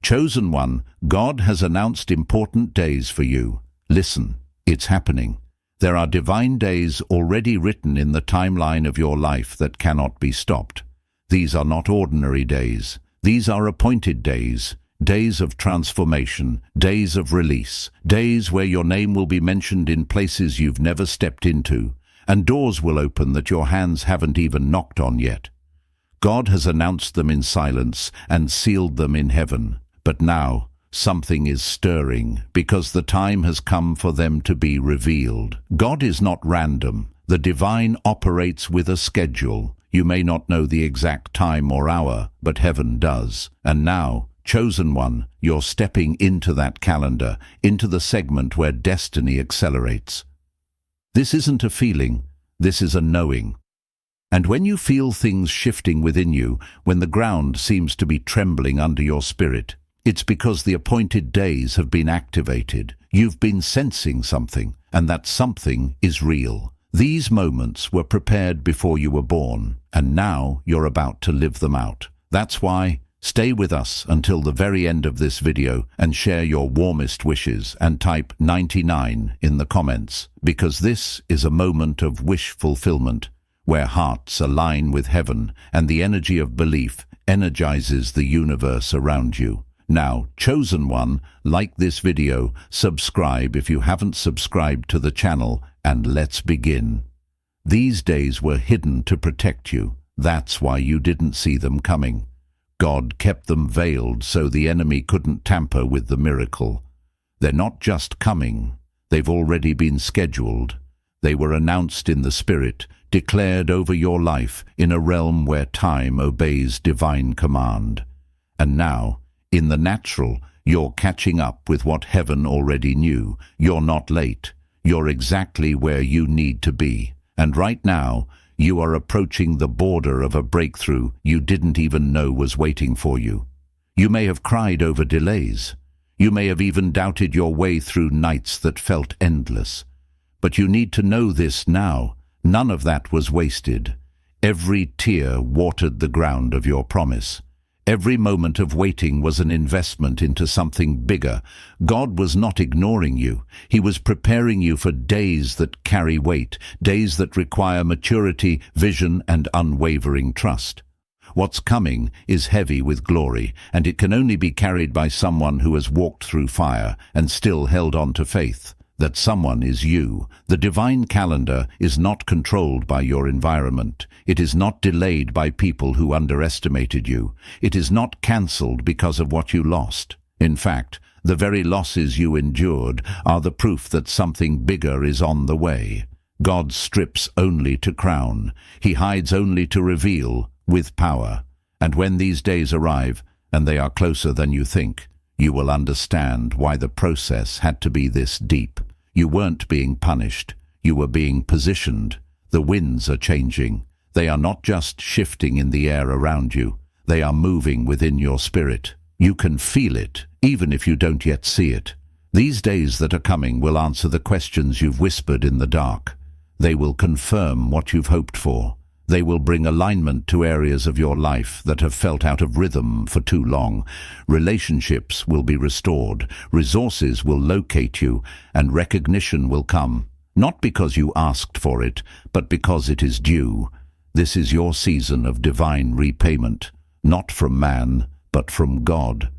Chosen one, God has announced important days for you. Listen, it's happening. There are divine days already written in the timeline of your life that cannot be stopped. These are not ordinary days. These are appointed days. Days of transformation, days of release, days where your name will be mentioned in places you've never stepped into, and doors will open that your hands haven't even knocked on yet. God has announced them in silence and sealed them in heaven. But now, something is stirring, because the time has come for them to be revealed. God is not random. The divine operates with a schedule. You may not know the exact time or hour, but heaven does. And now, chosen one, you're stepping into that calendar, into the segment where destiny accelerates. This isn't a feeling, this is a knowing. And when you feel things shifting within you, when the ground seems to be trembling under your spirit, it's because the appointed days have been activated. You've been sensing something, and that something is real. These moments were prepared before you were born, and now you're about to live them out. That's why, stay with us until the very end of this video and share your warmest wishes and type 99 in the comments, because this is a moment of wish fulfillment, where hearts align with heaven and the energy of belief energizes the universe around you. Now, chosen one, like this video, subscribe if you haven't subscribed to the channel, and let's begin. These days were hidden to protect you. That's why you didn't see them coming. God kept them veiled so the enemy couldn't tamper with the miracle. They're not just coming. They've already been scheduled. They were announced in the Spirit, declared over your life in a realm where time obeys divine command. And now, in the natural, you're catching up with what heaven already knew. You're not late. You're exactly where you need to be. And right now, you are approaching the border of a breakthrough you didn't even know was waiting for you. You may have cried over delays. You may have even doubted your way through nights that felt endless. But you need to know this now. None of that was wasted. Every tear watered the ground of your promise. Every moment of waiting was an investment into something bigger. God was not ignoring you. He was preparing you for days that carry weight, days that require maturity, vision, and unwavering trust. What's coming is heavy with glory, and it can only be carried by someone who has walked through fire and still held on to faith. That someone is you. The divine calendar is not controlled by your environment. It is not delayed by people who underestimated you. It is not cancelled because of what you lost. In fact, the very losses you endured are the proof that something bigger is on the way. God strips only to crown. He hides only to reveal, with power. And when these days arrive, and they are closer than you think, you will understand why the process had to be this deep. You weren't being punished. You were being positioned. The winds are changing. They are not just shifting in the air around you. They are moving within your spirit. You can feel it, even if you don't yet see it. These days that are coming will answer the questions you've whispered in the dark. They will confirm what you've hoped for. They will bring alignment to areas of your life that have felt out of rhythm for too long. Relationships will be restored, resources will locate you, and recognition will come. Not because you asked for it, but because it is due. This is your season of divine repayment, not from man, but from God.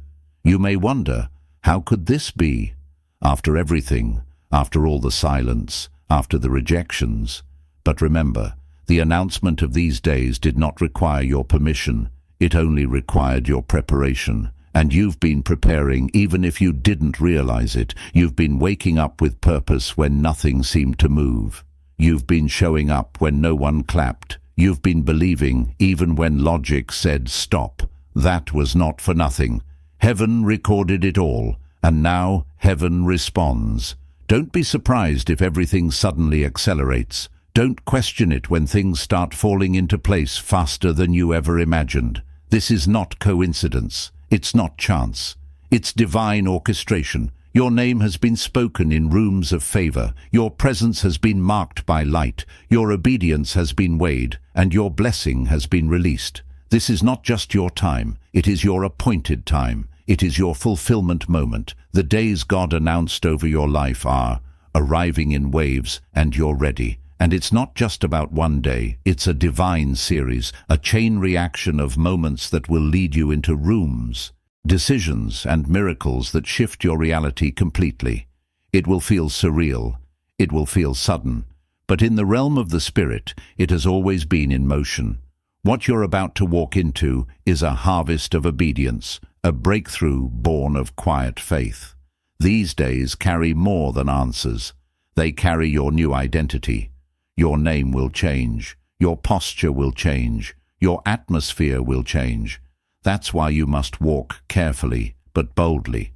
You may wonder, how could this be? After everything, after all the silence, after the rejections. But remember, the announcement of these days did not require your permission. It only required your preparation. And you've been preparing even if you didn't realize it. You've been waking up with purpose when nothing seemed to move. You've been showing up when no one clapped. You've been believing even when logic said stop. That was not for nothing. Heaven recorded it all, and now heaven responds. Don't be surprised if everything suddenly accelerates. Don't question it when things start falling into place faster than you ever imagined. This is not coincidence. It's not chance. It's divine orchestration. Your name has been spoken in rooms of favor. Your presence has been marked by light. Your obedience has been weighed, and your blessing has been released. This is not just your time. It is your appointed time. It is your fulfillment moment. The days God announced over your life are arriving in waves, and you're ready. And it's not just about one day, it's a divine series, a chain reaction of moments that will lead you into rooms, decisions and miracles that shift your reality completely. It will feel surreal, it will feel sudden, but in the realm of the spirit, it has always been in motion. What you're about to walk into is a harvest of obedience, a breakthrough born of quiet faith. These days carry more than answers. They carry your new identity. Your name will change. Your posture will change. Your atmosphere will change. That's why you must walk carefully, but boldly.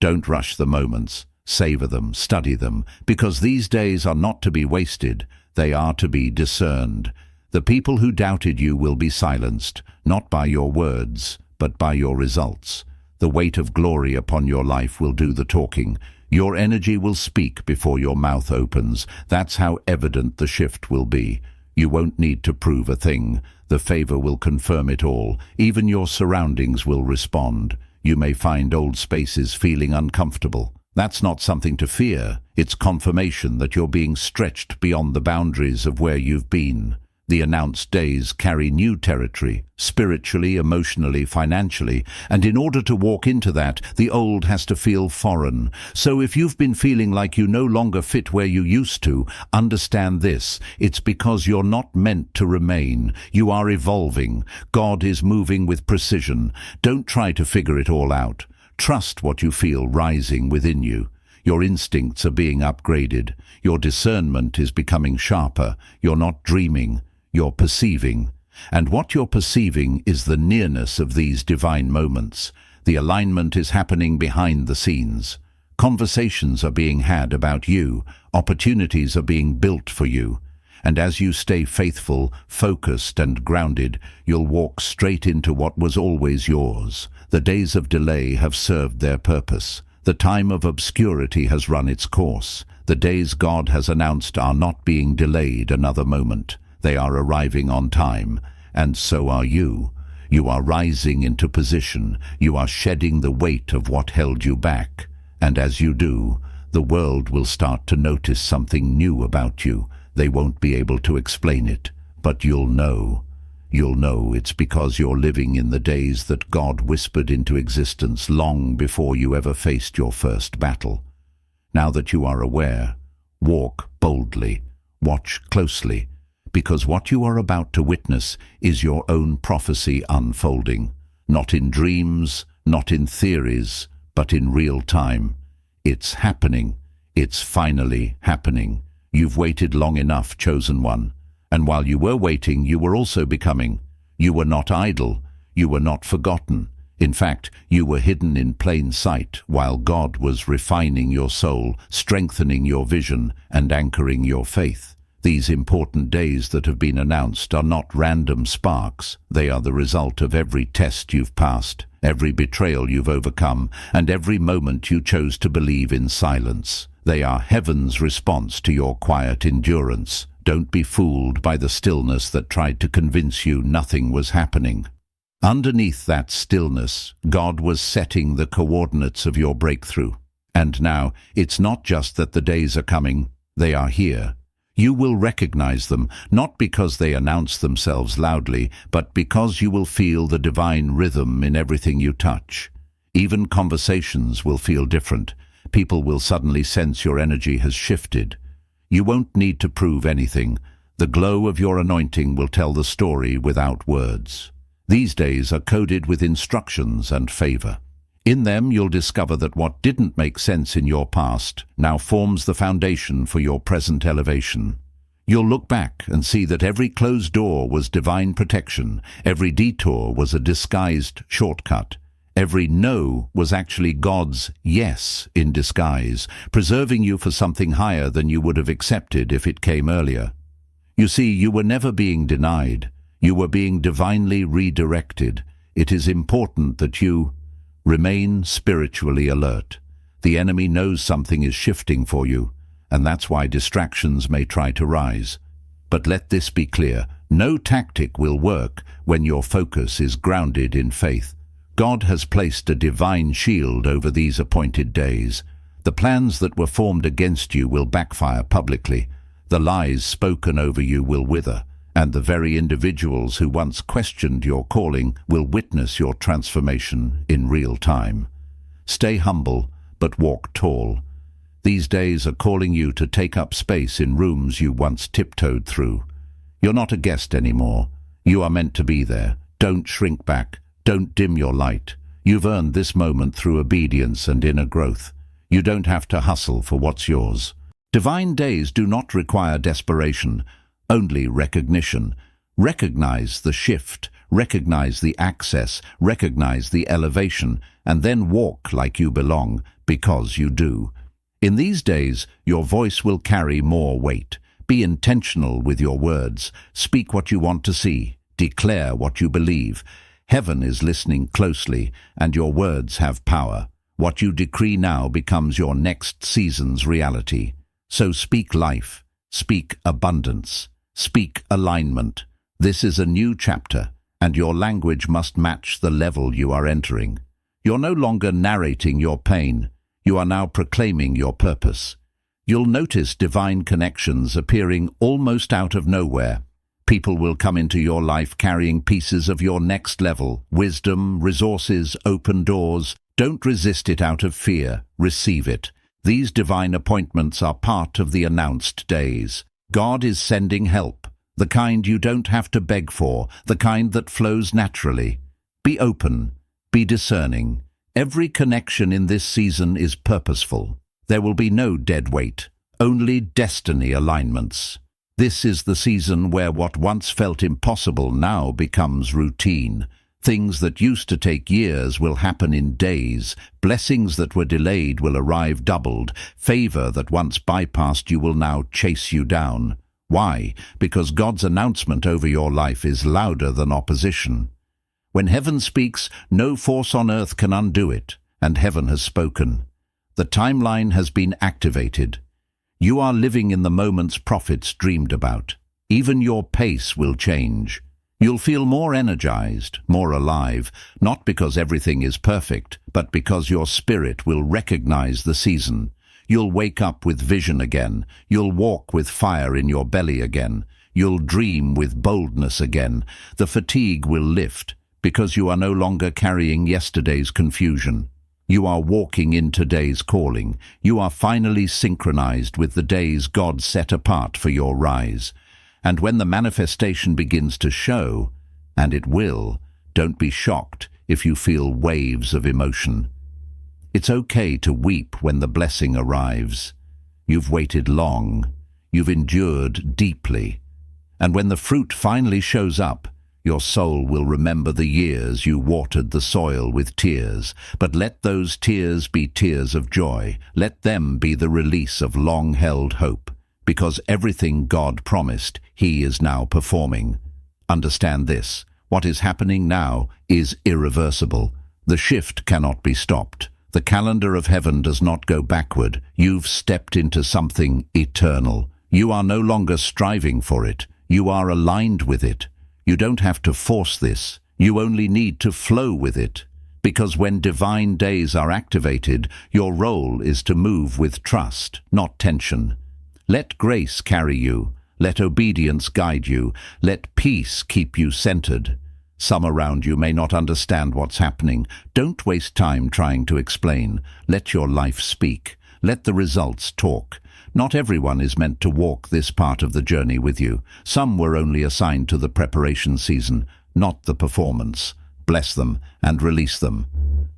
Don't rush the moments. Savor them, study them, because these days are not to be wasted. They are to be discerned. The people who doubted you will be silenced, not by your words, but by your results. The weight of glory upon your life will do the talking. Your energy will speak before your mouth opens. That's how evident the shift will be. You won't need to prove a thing. The favor will confirm it all. Even your surroundings will respond. You may find old spaces feeling uncomfortable. That's not something to fear. It's confirmation that you're being stretched beyond the boundaries of where you've been. The announced days carry new territory, spiritually, emotionally, financially, and in order to walk into that, the old has to feel foreign. So if you've been feeling like you no longer fit where you used to, understand this. It's because you're not meant to remain. You are evolving. God is moving with precision. Don't try to figure it all out. Trust what you feel rising within you. Your instincts are being upgraded. Your discernment is becoming sharper. You're not dreaming. You're perceiving. And what you're perceiving is the nearness of these divine moments. The alignment is happening behind the scenes. Conversations are being had about you. Opportunities are being built for you. And as you stay faithful, focused and grounded, you'll walk straight into what was always yours. The days of delay have served their purpose. The time of obscurity has run its course. The days God has announced are not being delayed another moment. They are arriving on time, and so are you. You are rising into position. You are shedding the weight of what held you back. And as you do, the world will start to notice something new about you. They won't be able to explain it, but you'll know. You'll know it's because you're living in the days that God whispered into existence long before you ever faced your first battle. Now that you are aware, walk boldly, watch closely, because what you are about to witness is your own prophecy unfolding, not in dreams, not in theories, but in real time. It's happening. It's finally happening. You've waited long enough, chosen one. And while you were waiting, you were also becoming. You were not idle. You were not forgotten. In fact, you were hidden in plain sight while God was refining your soul, strengthening your vision, and anchoring your faith. These important days that have been announced are not random sparks. They are the result of every test you've passed, every betrayal you've overcome, and every moment you chose to believe in silence. They are heaven's response to your quiet endurance. Don't be fooled by the stillness that tried to convince you nothing was happening. Underneath that stillness, God was setting the coordinates of your breakthrough. And now, it's not just that the days are coming, they are here. You will recognize them, not because they announce themselves loudly, but because you will feel the divine rhythm in everything you touch. Even conversations will feel different. People will suddenly sense your energy has shifted. You won't need to prove anything. The glow of your anointing will tell the story without words. These days are coded with instructions and favor. In them, you'll discover that what didn't make sense in your past now forms the foundation for your present elevation. You'll look back and see that every closed door was divine protection, every detour was a disguised shortcut. Every no was actually God's yes in disguise, preserving you for something higher than you would have accepted if it came earlier. You see, you were never being denied. You were being divinely redirected. It is important that you remain spiritually alert. The enemy knows something is shifting for you, and that's why distractions may try to rise. But let this be clear, no tactic will work when your focus is grounded in faith. God has placed a divine shield over these appointed days. The plans that were formed against you will backfire publicly. The lies spoken over you will wither, and the very individuals who once questioned your calling will witness your transformation in real time. Stay humble, but walk tall. These days are calling you to take up space in rooms you once tiptoed through. You're not a guest anymore. You are meant to be there. Don't shrink back. Don't dim your light. You've earned this moment through obedience and inner growth. You don't have to hustle for what's yours. Divine days do not require desperation, only recognition. Recognize the shift, recognize the access, recognize the elevation, and then walk like you belong, because you do. In these days, your voice will carry more weight. Be intentional with your words. Speak what you want to see. Declare what you believe. Heaven is listening closely, and your words have power. What you decree now becomes your next season's reality. So speak life, speak abundance, speak alignment. This is a new chapter, and your language must match the level you are entering. You're no longer narrating your pain. You are now proclaiming your purpose. You'll notice divine connections appearing almost out of nowhere. People will come into your life carrying pieces of your next level, wisdom, resources, open doors. Don't resist it out of fear. Receive it. These divine appointments are part of the announced days. God is sending help, the kind you don't have to beg for, the kind that flows naturally. Be open. Be discerning. Every connection in this season is purposeful. There will be no dead weight, only destiny alignments. This is the season where what once felt impossible now becomes routine. Things that used to take years will happen in days. Blessings that were delayed will arrive doubled. Favor that once bypassed you will now chase you down. Why? Because God's announcement over your life is louder than opposition. When heaven speaks, no force on earth can undo it, and heaven has spoken. The timeline has been activated. You are living in the moments prophets dreamed about. Even your pace will change. You'll feel more energized, more alive, not because everything is perfect, but because your spirit will recognize the season. You'll wake up with vision again. You'll walk with fire in your belly again. You'll dream with boldness again. The fatigue will lift, because you are no longer carrying yesterday's confusion. You are walking in today's calling. You are finally synchronized with the days God set apart for your rise. And when the manifestation begins to show, and it will, don't be shocked if you feel waves of emotion. It's okay to weep when the blessing arrives. You've waited long. You've endured deeply. And when the fruit finally shows up, your soul will remember the years you watered the soil with tears. But let those tears be tears of joy. Let them be the release of long-held hope. Because everything God promised, He is now performing. Understand this. What is happening now is irreversible. The shift cannot be stopped. The calendar of heaven does not go backward. You've stepped into something eternal. You are no longer striving for it. You are aligned with it. You don't have to force this. You only need to flow with it. Because when divine days are activated, your role is to move with trust, not tension. Let grace carry you. Let obedience guide you. Let peace keep you centered. Some around you may not understand what's happening. Don't waste time trying to explain. Let your life speak. Let the results talk. Not everyone is meant to walk this part of the journey with you. Some were only assigned to the preparation season, not the performance. Bless them and release them.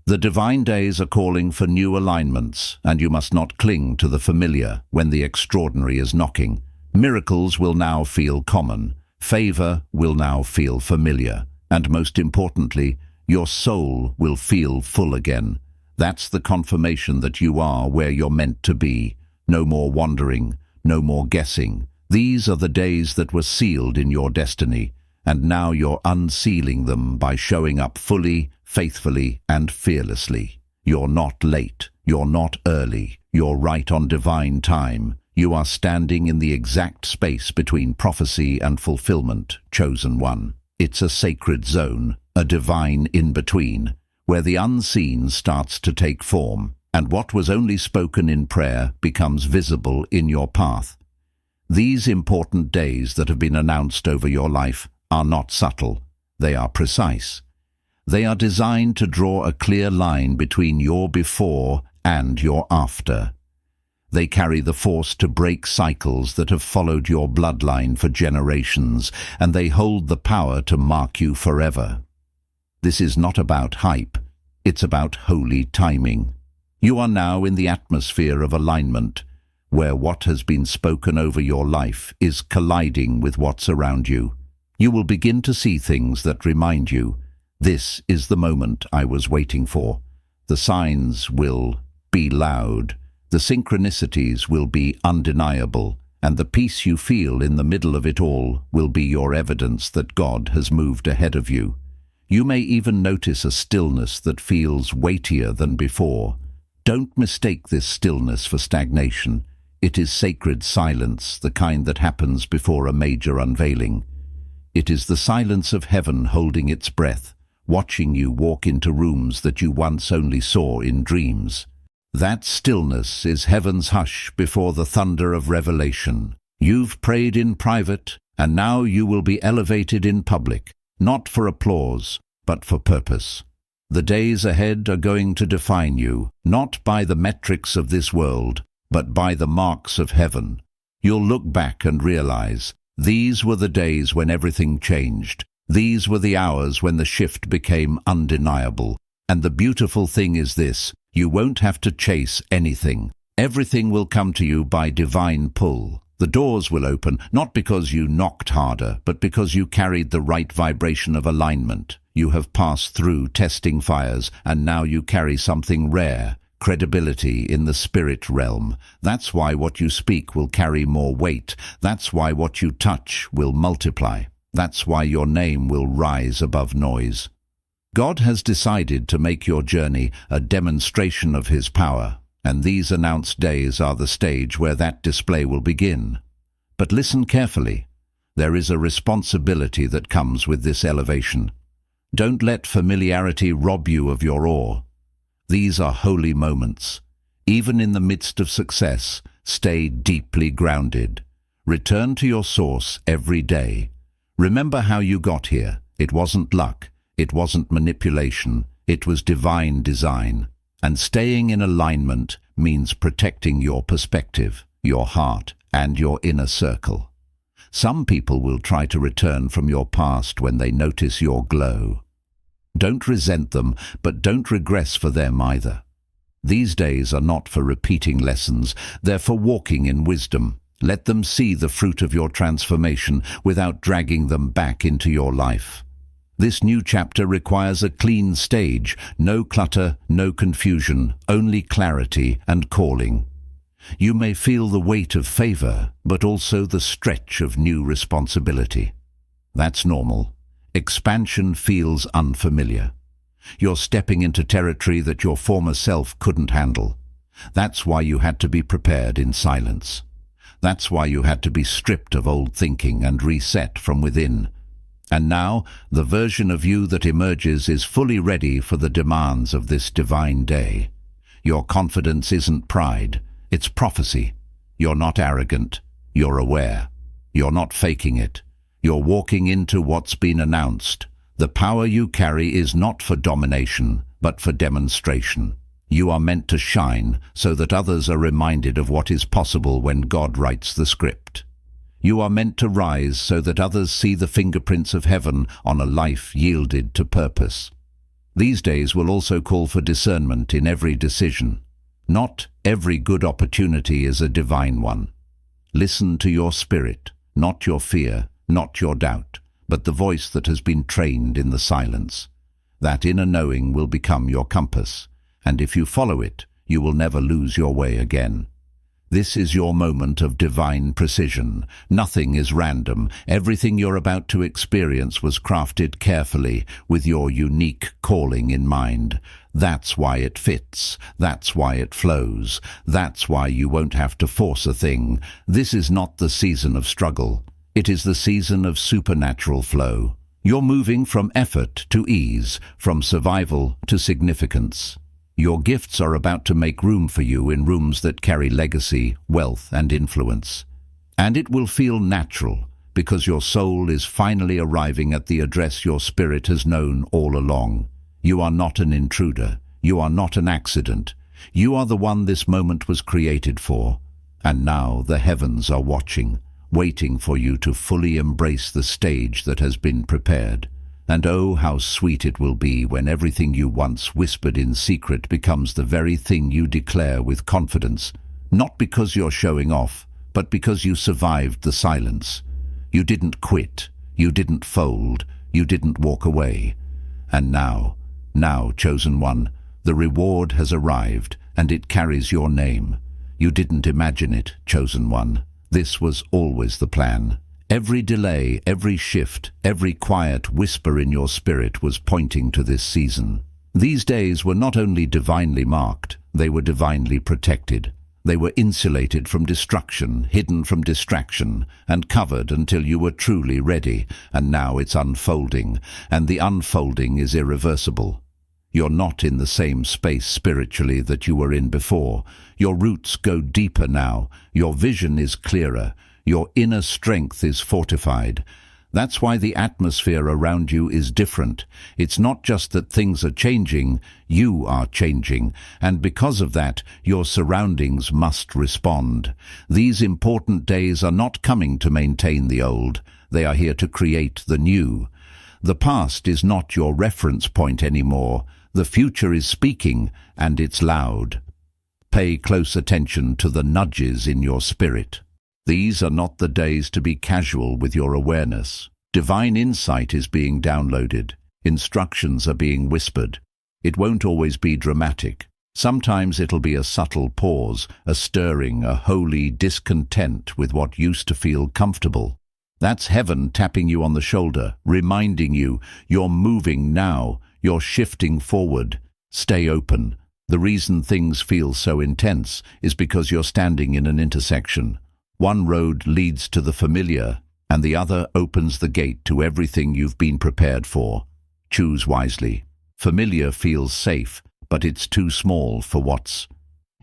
The divine days are calling for new alignments, and you must not cling to the familiar when the extraordinary is knocking. Miracles will now feel common. Favor will now feel familiar. And most importantly, your soul will feel full again. That's the confirmation that you are where you're meant to be. No more wandering, no more guessing. These are the days that were sealed in your destiny, and now you're unsealing them by showing up fully, faithfully, and fearlessly. You're not late. You're not early. You're right on divine time. You are standing in the exact space between prophecy and fulfillment, chosen one. It's a sacred zone, a divine in-between, where the unseen starts to take form, and what was only spoken in prayer becomes visible in your path. These important days that have been announced over your life are not subtle, they are precise. They are designed to draw a clear line between your before and your after. They carry the force to break cycles that have followed your bloodline for generations, and they hold the power to mark you forever. This is not about hype, it's about holy timing. You are now in the atmosphere of alignment, where what has been spoken over your life is colliding with what's around you. You will begin to see things that remind you, this is the moment I was waiting for. The signs will be loud, the synchronicities will be undeniable, and the peace you feel in the middle of it all will be your evidence that God has moved ahead of you. You may even notice a stillness that feels weightier than before. Don't mistake this stillness for stagnation. It is sacred silence, the kind that happens before a major unveiling. It is the silence of heaven holding its breath, watching you walk into rooms that you once only saw in dreams. That stillness is heaven's hush before the thunder of revelation. You've prayed in private, and now you will be elevated in public, not for applause, but for purpose. The days ahead are going to define you, not by the metrics of this world, but by the marks of heaven. You'll look back and realize, these were the days when everything changed. These were the hours when the shift became undeniable. And the beautiful thing is this, you won't have to chase anything. Everything will come to you by divine pull. The doors will open, not because you knocked harder, but because you carried the right vibration of alignment. You have passed through testing fires, and now you carry something rare, credibility in the spirit realm. That's why what you speak will carry more weight. That's why what you touch will multiply. That's why your name will rise above noise. God has decided to make your journey a demonstration of His power, and these announced days are the stage where that display will begin. But listen carefully. There is a responsibility that comes with this elevation. Don't let familiarity rob you of your awe. These are holy moments. Even in the midst of success, stay deeply grounded. Return to your source every day. Remember how you got here. It wasn't luck. It wasn't manipulation. It was divine design. And staying in alignment means protecting your perspective, your heart, and your inner circle. Some people will try to return from your past when they notice your glow. Don't resent them, but don't regress for them either. These days are not for repeating lessons, they're for walking in wisdom. Let them see the fruit of your transformation without dragging them back into your life. This new chapter requires a clean stage, no clutter, no confusion, only clarity and calling. You may feel the weight of favor, but also the stretch of new responsibility. That's normal. Expansion feels unfamiliar. You're stepping into territory that your former self couldn't handle. That's why you had to be prepared in silence. That's why you had to be stripped of old thinking and reset from within. And now, the version of you that emerges is fully ready for the demands of this divine day. Your confidence isn't pride, it's prophecy. You're not arrogant, you're aware. You're not faking it. You're walking into what's been announced. The power you carry is not for domination, but for demonstration. You are meant to shine so that others are reminded of what is possible when God writes the script. You are meant to rise so that others see the fingerprints of heaven on a life yielded to purpose. These days will also call for discernment in every decision. Not every good opportunity is a divine one. Listen to your spirit, not your fear, not your doubt, but the voice that has been trained in the silence. That inner knowing will become your compass, and if you follow it, you will never lose your way again. This is your moment of divine precision. Nothing is random. Everything you're about to experience was crafted carefully with your unique calling in mind. That's why it fits. That's why it flows. That's why you won't have to force a thing. This is not the season of struggle. It is the season of supernatural flow. You're moving from effort to ease, from survival to significance. Your gifts are about to make room for you in rooms that carry legacy, wealth, and influence. And it will feel natural, because your soul is finally arriving at the address your spirit has known all along. You are not an intruder. You are not an accident. You are the one this moment was created for. And now the heavens are watching, waiting for you to fully embrace the stage that has been prepared. And oh, how sweet it will be when everything you once whispered in secret becomes the very thing you declare with confidence, not because you're showing off, but because you survived the silence. You didn't quit, you didn't fold, you didn't walk away. And now, chosen one, the reward has arrived, and it carries your name. You didn't imagine it, chosen one. This was always the plan. Every delay, every shift, every quiet whisper in your spirit was pointing to this season. These days were not only divinely marked, they were divinely protected. They were insulated from destruction, hidden from distraction, and covered until you were truly ready. And now it's unfolding, and the unfolding is irreversible. You're not in the same space spiritually that you were in before. Your roots go deeper now. Your vision is clearer. Your inner strength is fortified. That's why the atmosphere around you is different. It's not just that things are changing, you are changing, and because of that, your surroundings must respond. These important days are not coming to maintain the old. They are here to create the new. The past is not your reference point anymore. The future is speaking, and it's loud. Pay close attention to the nudges in your spirit. These are not the days to be casual with your awareness. Divine insight is being downloaded. Instructions are being whispered. It won't always be dramatic. Sometimes it'll be a subtle pause, a stirring, a holy discontent with what used to feel comfortable. That's heaven tapping you on the shoulder, reminding you you're moving now, you're shifting forward. Stay open. The reason things feel so intense is because you're standing in an intersection. One road leads to the familiar, and the other opens the gate to everything you've been prepared for. Choose wisely. Familiar feels safe, but it's too small for what's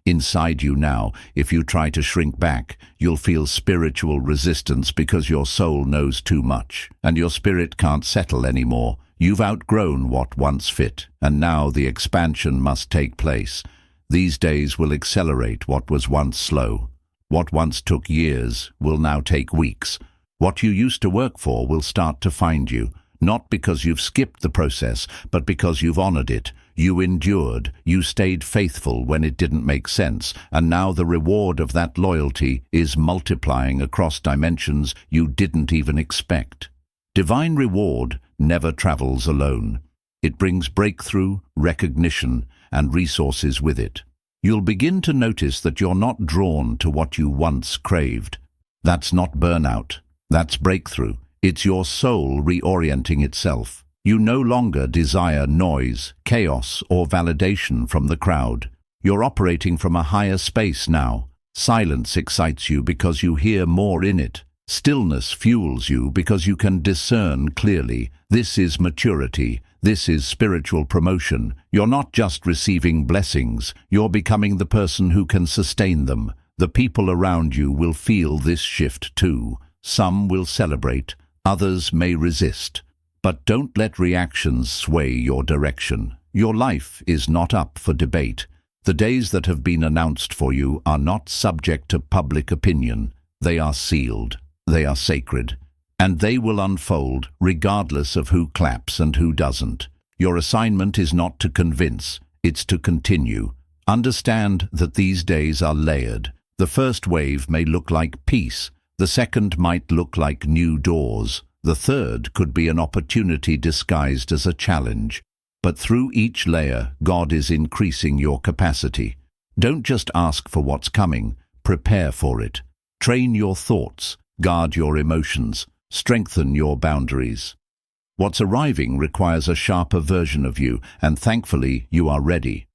inside you now. If you try to shrink back, you'll feel spiritual resistance because your soul knows too much, and your spirit can't settle anymore. You've outgrown what once fit, and now the expansion must take place. These days will accelerate what was once slow. What once took years will now take weeks. What you used to work for will start to find you, not because you've skipped the process, but because you've honored it. You endured, you stayed faithful when it didn't make sense, and now the reward of that loyalty is multiplying across dimensions you didn't even expect. Divine reward never travels alone. It brings breakthrough, recognition, and resources with it. You'll begin to notice that you're not drawn to what you once craved. That's not burnout. That's breakthrough. It's your soul reorienting itself. You no longer desire noise, chaos, or validation from the crowd. You're operating from a higher space now. Silence excites you because you hear more in it. Stillness fuels you because you can discern clearly. This is maturity. This is spiritual promotion. You're not just receiving blessings, you're becoming the person who can sustain them. The people around you will feel this shift too. Some will celebrate, others may resist. But don't let reactions sway your direction. Your life is not up for debate. The days that have been announced for you are not subject to public opinion. They are sealed. They are sacred. And they will unfold regardless of who claps and who doesn't. Your assignment is not to convince, it's to continue. Understand that these days are layered. The first wave may look like peace, the second might look like new doors, the third could be an opportunity disguised as a challenge. But through each layer, God is increasing your capacity. Don't just ask for what's coming, prepare for it. Train your thoughts, guard your emotions. Strengthen your boundaries. What's arriving requires a sharper version of you, and thankfully you are ready.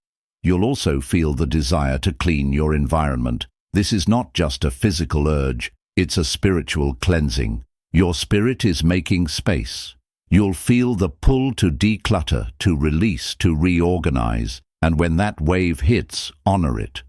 You'll also feel the desire to clean your environment. This is not just a physical urge, it's a spiritual cleansing. Your spirit is making space. You'll feel the pull to declutter, to release, to reorganize, and when that wave hits, honor it.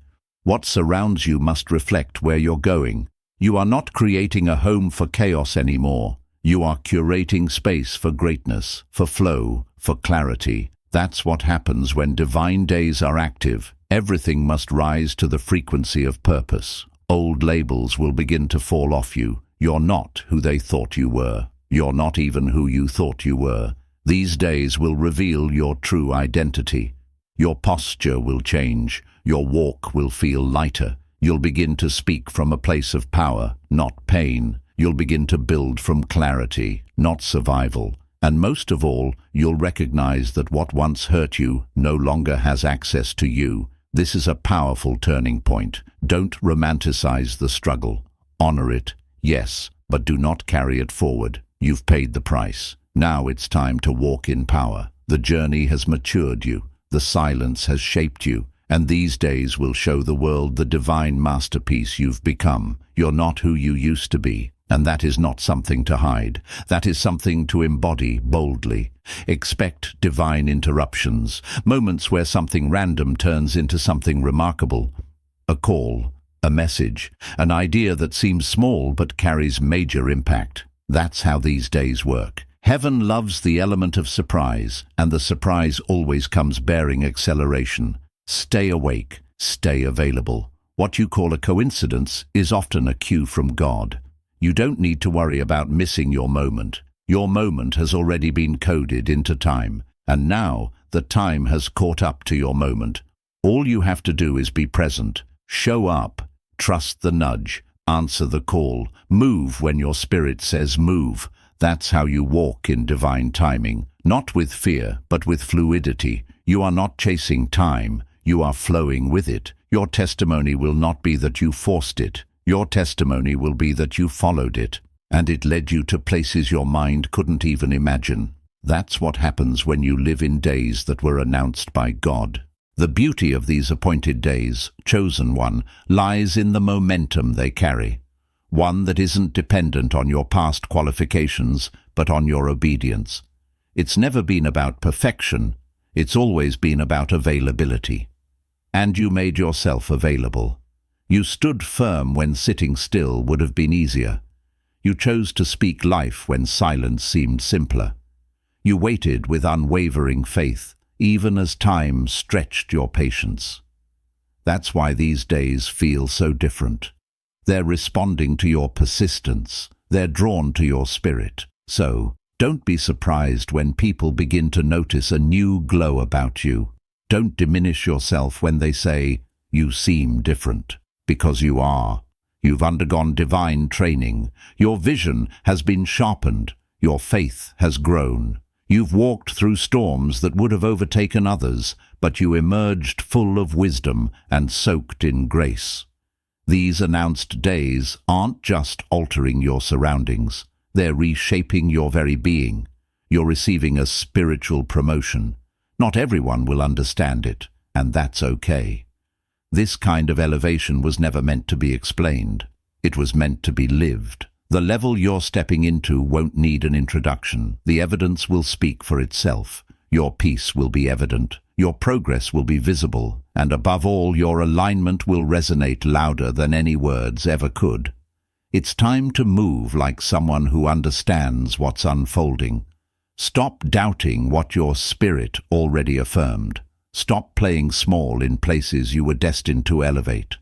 What surrounds you must reflect where you're going. You are not creating a home for chaos anymore. You are curating space for greatness, for flow, for clarity. That's what happens when divine days are active. Everything must rise to the frequency of purpose. Old labels will begin to fall off you. You're not who they thought you were. You're not even who you thought you were. These days will reveal your true identity. Your posture will change. Your walk will feel lighter. You'll begin to speak from a place of power, not pain. You'll begin to build from clarity, not survival. And most of all, you'll recognize that what once hurt you no longer has access to you. This is a powerful turning point. Don't romanticize the struggle. Honor it, yes, but do not carry it forward. You've paid the price. Now it's time to walk in power. The journey has matured you. The silence has shaped you. And these days will show the world the divine masterpiece you've become. You're not who you used to be. And that is not something to hide. That is something to embody boldly. Expect divine interruptions, moments where something random turns into something remarkable. A call, a message, an idea that seems small but carries major impact. That's how these days work. Heaven loves the element of surprise, and the surprise always comes bearing acceleration. Stay awake, stay available. What you call a coincidence is often a cue from God. You don't need to worry about missing your moment. Your moment has already been coded into time, and now the time has caught up to your moment. All you have to do is be present, show up, trust the nudge, answer the call, move when your spirit says move. That's how you walk in divine timing, not with fear, but with fluidity. You are not chasing time, you are flowing with it. Your testimony will not be that you forced it. Your testimony will be that you followed it, and it led you to places your mind couldn't even imagine. That's what happens when you live in days that were announced by God. The beauty of these appointed days, chosen one, lies in the momentum they carry. One that isn't dependent on your past qualifications, but on your obedience. It's never been about perfection, it's always been about availability. And you made yourself available. You stood firm when sitting still would have been easier. You chose to speak life when silence seemed simpler. You waited with unwavering faith, even as time stretched your patience. That's why these days feel so different. They're responding to your persistence. They're drawn to your spirit. So, don't be surprised when people begin to notice a new glow about you. Don't diminish yourself when they say, "You seem different." Because you are. You've undergone divine training. Your vision has been sharpened. Your faith has grown. You've walked through storms that would have overtaken others, but you emerged full of wisdom and soaked in grace. These announced days aren't just altering your surroundings. They're reshaping your very being. You're receiving a spiritual promotion. Not everyone will understand it, and that's okay. This kind of elevation was never meant to be explained. It was meant to be lived. The level you're stepping into won't need an introduction. The evidence will speak for itself. Your peace will be evident. Your progress will be visible. And above all, your alignment will resonate louder than any words ever could. It's time to move like someone who understands what's unfolding. Stop doubting what your spirit already affirmed. Stop playing small in places you were destined to elevate.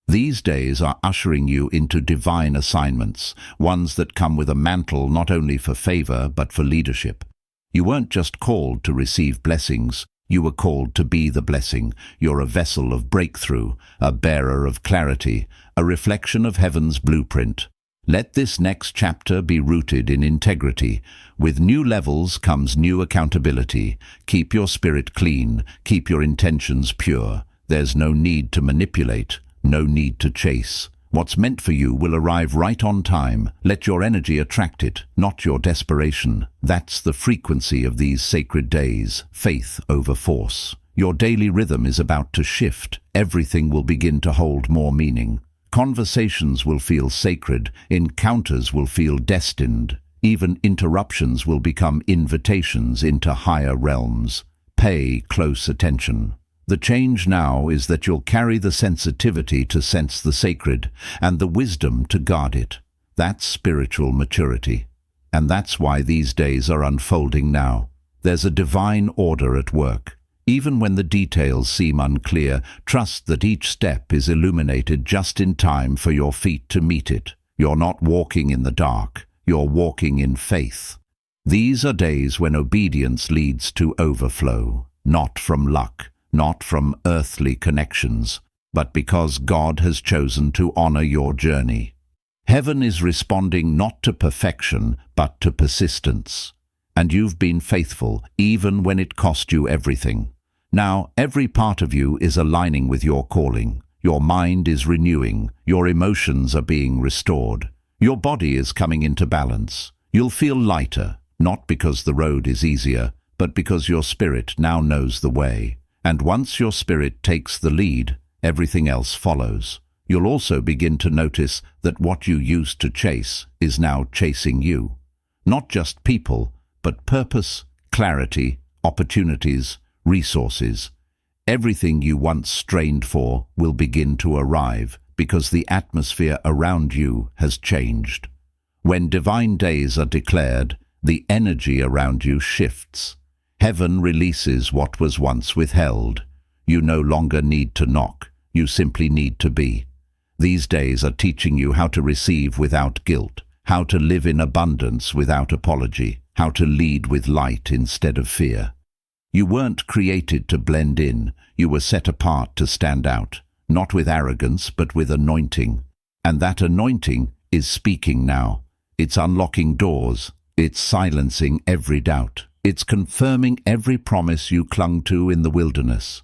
These days are ushering you into divine assignments, ones that come with a mantle not only for favor but for leadership. You weren't just called to receive blessings, you were called to be the blessing. You're a vessel of breakthrough, a bearer of clarity, a reflection of heaven's blueprint. Let this next chapter be rooted in integrity. With new levels comes new accountability. Keep your spirit clean, keep your intentions pure. There's no need to manipulate, no need to chase. What's meant for you will arrive right on time. Let your energy attract it, not your desperation. That's the frequency of these sacred days, faith over force. Your daily rhythm is about to shift. Everything will begin to hold more meaning. Conversations will feel sacred, encounters will feel destined, Even interruptions will become invitations into higher realms. Pay close attention. The change now is that you'll carry the sensitivity to sense the sacred and the wisdom to guard it. That's spiritual maturity. And that's why these days are unfolding now. There's a divine order at work. Even when the details seem unclear, trust that each step is illuminated just in time for your feet to meet it. You're not walking in the dark. You're walking in faith. These are days when obedience leads to overflow, not from luck, not from earthly connections, but because God has chosen to honor your journey. Heaven is responding not to perfection, but to persistence. And you've been faithful, even when it cost you everything. Now, every part of you is aligning with your calling. Your mind is renewing. Your emotions are being restored. Your body is coming into balance. You'll feel lighter, not because the road is easier, but because your spirit now knows the way. And once your spirit takes the lead, everything else follows. You'll also begin to notice that what you used to chase is now chasing you. Not just people, but purpose, clarity, opportunities, resources. Everything you once strained for will begin to arrive because the atmosphere around you has changed. When divine days are declared, the energy around you shifts. Heaven releases what was once withheld. You no longer need to knock, you simply need to be. These days are teaching you how to receive without guilt, how to live in abundance without apology, how to lead with light instead of fear. You weren't created to blend in, you were set apart to stand out, not with arrogance but with anointing. And that anointing is speaking now. It's unlocking doors, it's silencing every doubt. It's confirming every promise you clung to in the wilderness.